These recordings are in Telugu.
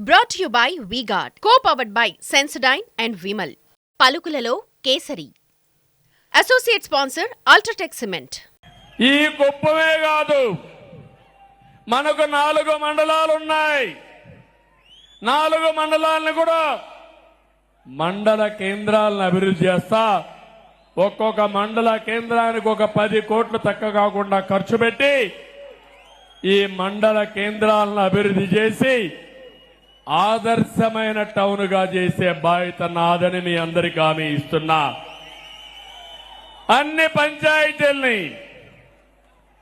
Brought to you by V-Guard, co-powered by Sensodyne and Vimal. పలుకులలో Kesari. Associate sponsor UltraTech cement. ఈ కుప్పమే కాదు, మనకు 4 మండలాలు ఉన్నాయి. 4 మండలాలను కూడా మండల కేంద్రాలను అభివృద్ధి చేస్తా. ఒక్కొక్క మండల కేంద్రానికి ఒక 10 కోట్లు తక్కువ కాకుండా ఖర్చు పెట్టి ఈ మండల కేంద్రాలను అభివృద్ధి చేసి ఆదర్శమైన టౌన్ గా చేసే బాధ్యత నాదని మీ అందరికీ హామీ ఇస్తున్నా. అన్ని పంచాయతీల్ని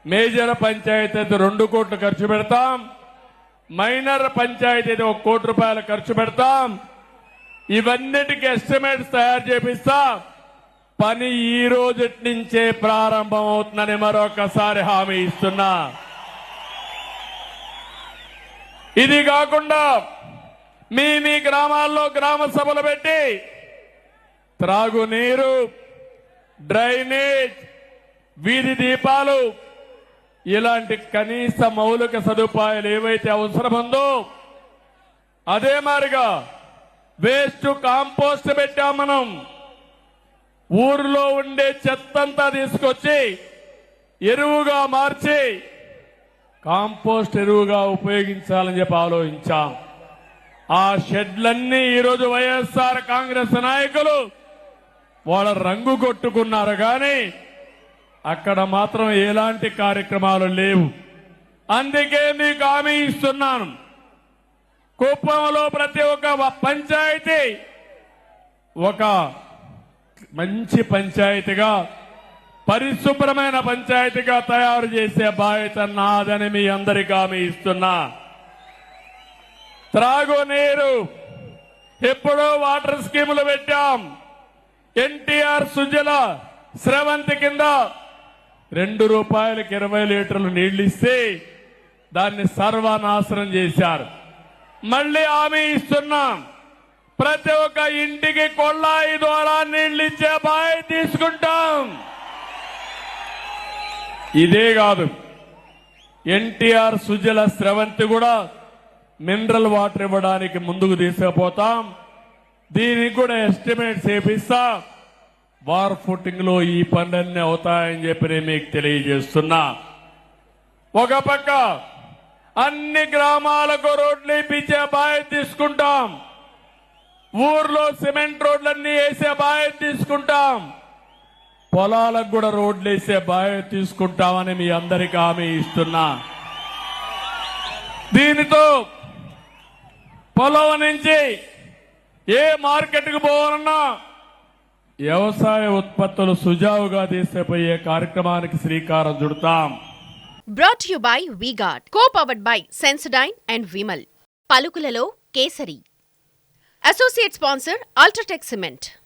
మేజర్ పంచాయతీ అయితే 2 కోట్లు ఖర్చు పెడతాం, మైనర్ పంచాయతీ అయితే 1 కోటి రూపాయలు ఖర్చు పెడతాం. ఇవన్నిటికీ ఎస్టిమేట్స్ తయారు చేపిస్తా. పని ఈ రోజు నుంచే ప్రారంభం అవుతుందని మరొకసారి హామీ ఇస్తున్నా. ఇది కాకుండా మీ గ్రామాల్లో గ్రామ సభలు పెట్టి త్రాగునీరు, డ్రైనేజ్, వీధి దీపాలు ఇలాంటి కనీస మౌలిక సదుపాయాలు ఏవైతే అవసరముందో అదే మాదిరిగా వేస్ట్ కాంపోస్ట్ పెట్టాం. మనం ఊర్లో ఉండే చెత్తంతా తీసుకొచ్చి ఎరువుగా మార్చి కాంపోస్ట్ ఎరువుగా ఉపయోగించాలని చెప్పి ఆలోచించాం. ఆ షెడ్లన్నీ ఈరోజు వైఎస్ఆర్ కాంగ్రెస్ నాయకులు వాళ్ళ రంగు కొట్టుకున్నారు, కానీ అక్కడ మాత్రం ఎలాంటి కార్యక్రమాలు లేవు. అందుకే మీకు హామీ ఇస్తున్నాను, కుప్పంలో ప్రతి ఒక్క పంచాయతీ ఒక మంచి పంచాయతీగా, పరిశుభ్రమైన పంచాయతీగా తయారు చేసే బాధ్యత నాదని మీ అందరికీ హామీ ఇస్తున్నా. త్రాగునీరు ఎప్పుడో వాటర్ స్కీములు పెట్టాం. ఎన్టీఆర్ సుజల స్రవంతి కింద 2 రూపాయలకి 20 లీటర్లు నీళ్లు ఇస్తే దాన్ని సర్వనాశనం చేశారు. మళ్లీ హామీ ఇస్తున్నాం, ప్రతి ఒక్క ఇంటికి కొళ్ళాయి ద్వారా నీళ్లు ఇచ్చే బాధ్యత తీసుకుంటాం. ఇదే కాదు, ఎన్టీఆర్ సుజల స్రవంతి కూడా మినరల్ వాటర్ ఇవ్వడానికి ముందుకు తీసుకుపోతాం. దీనికి కూడా ఎస్టిమేట్స్ చేపిస్తా. వార్ ఫుటింగ్ లో ఈ పనులన్నీ అవుతాయని చెప్పి నేను మీకు తెలియజేస్తున్నా. ఒక పక్క అన్ని గ్రామాలకు రోడ్లు ఇప్పించే బాధ్యత తీసుకుంటాం. ఊర్లో సిమెంట్ రోడ్లన్నీ వేసే బాధ్యత తీసుకుంటాం. పొలాలకు కూడా రోడ్లు వేసే బాధ్యత తీసుకుంటామని మీ అందరికీ హామీ ఇస్తున్నా. దీనితో పొలం నుంచి ఏ మార్కెట్కు పోవాలన్నా వ్యవసాయ ఉత్పత్తులు సుజావుగా తీసుకుపోయే కార్యక్రమానికి శ్రీకారం చుడతాం. Brought to you by V-Guard, co-powered by Sensodyne and Vimal. పలుకులలో Kesari. Associate sponsor UltraTech cement.